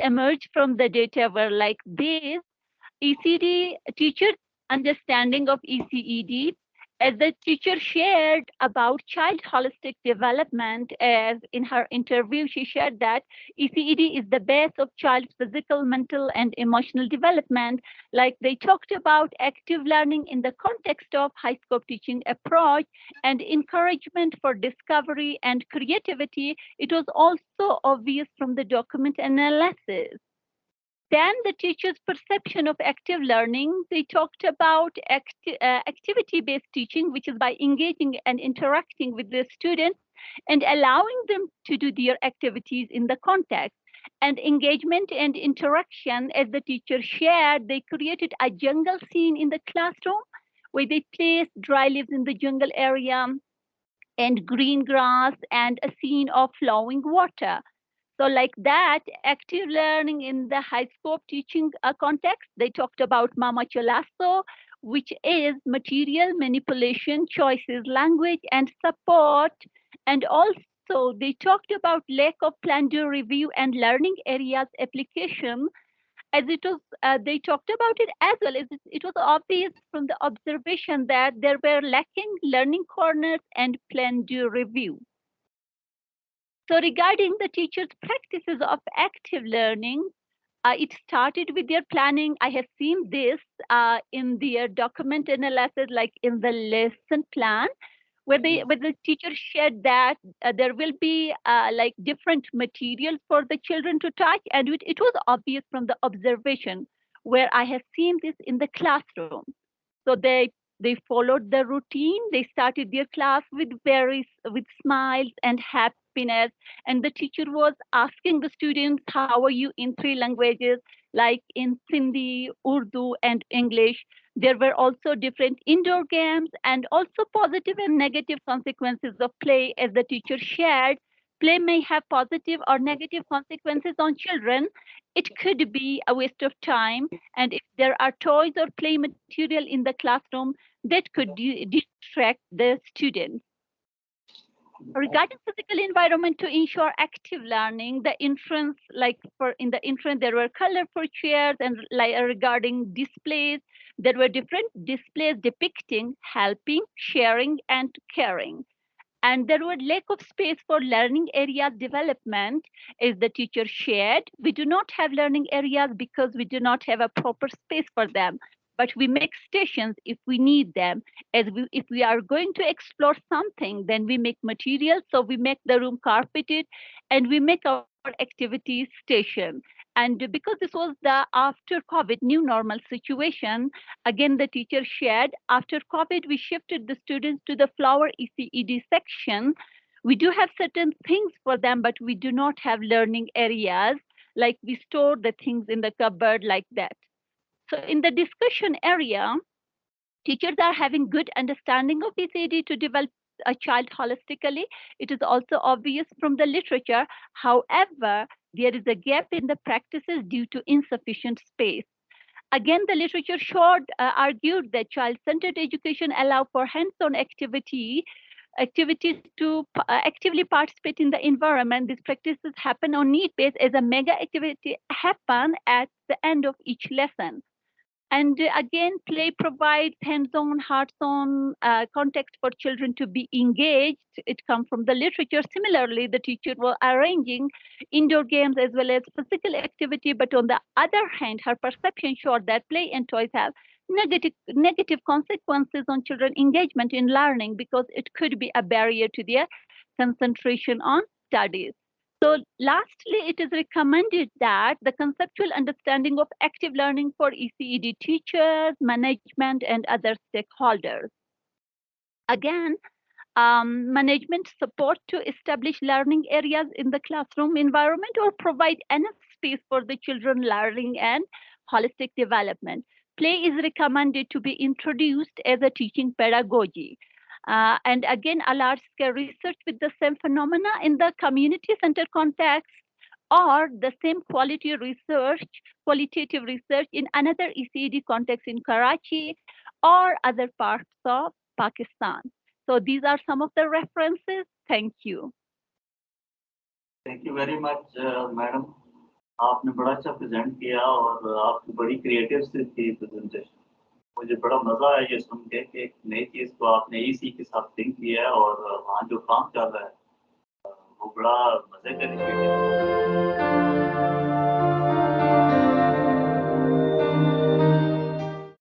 emerged from the data were like this. ECD teachers' understanding of ECED, as the teacher shared about child holistic development, as in her interview, she shared that ECED is the base of child's physical, mental, and emotional development. Like they talked about active learning in the context of high scope teaching approach and encouragement for discovery and creativity. It was also obvious from the document analysis. Then the teacher's perception of active learning, they talked about activity-based teaching, which is by engaging and interacting with the students and allowing them to do their activities in the context. And engagement and interaction, as the teacher shared, they created a jungle scene in the classroom where they placed dry leaves in the jungle area and green grass and a scene of flowing water. So like that, active learning in the high scope teaching context, they talked about Mama Cholasso, which is material manipulation, choices, language, and support. And also they talked about lack of plan do review and learning areas application, as it was, they talked about it as well as it was obvious from the observation that there were lacking learning corners and plan do review. So regarding the teachers' practices of active learning, it started with their planning. I have seen this in their document analysis, like in the lesson plan, where the teacher shared that there will be like different materials for the children to touch, and it was obvious from the observation where I have seen this in the classroom. So they followed the routine. They started their class with smiles and happiness. And the teacher was asking the students, how are you in three languages, like in Sindhi, Urdu, and English. There were also different indoor games and also positive and negative consequences of play, as the teacher shared. Play may have positive or negative consequences on children. It could be a waste of time. And if there are toys or play material in the classroom, that could distract the students. Regarding physical environment to ensure active learning, the entrance, in the entrance, there were colorful chairs, and regarding displays, there were different displays depicting helping, sharing, and caring. And there were lack of space for learning areas development, as the teacher shared. We do not have learning areas because we do not have a proper space for them, but we make stations if we need them. If we are going to explore something, then we make materials. So we make the room carpeted and we make our activity station. And because this was the after COVID new normal situation, again, the teacher shared, after COVID, we shifted the students to the flower ECED section. We do have certain things for them, but we do not have learning areas, like we store the things in the cupboard like that. So in the discussion area, teachers are having good understanding of ECD to develop a child holistically. It is also obvious from the literature. However, there is a gap in the practices due to insufficient space. Again, the literature argued that child-centered education allow for hands-on activities to actively participate in the environment. These practices happen on need base, as a mega activity happen at the end of each lesson. And again, play provides hands-on, hearts-on context for children to be engaged. It comes from the literature. Similarly, the teacher was arranging indoor games as well as physical activity. But on the other hand, her perception showed that play and toys have negative consequences on children engagement in learning, because it could be a barrier to their concentration on studies. So lastly, it is recommended that the conceptual understanding of active learning for ECED teachers, management, and other stakeholders. Again, management support to establish learning areas in the classroom environment or provide enough space for the children learning and holistic development. Play is recommended to be introduced as a teaching pedagogy. And again, a large-scale research with the same phenomena in the community center context, or the same qualitative research in another ECD context in Karachi or other parts of Pakistan. So these are some of the references. Thank you. Thank you very much, Madam. आपने बड़ा अच्छा present किया और आपकी बड़ी creative सी थी presentation. मुझे बड़ा मज़ा आया ये सुन के कि एक नई चीज़ को आपने ईसी के साथ लिंक किया है और वहाँ जो काम चल रहा है वो बड़ा मज़े का इनिशिएटिव है।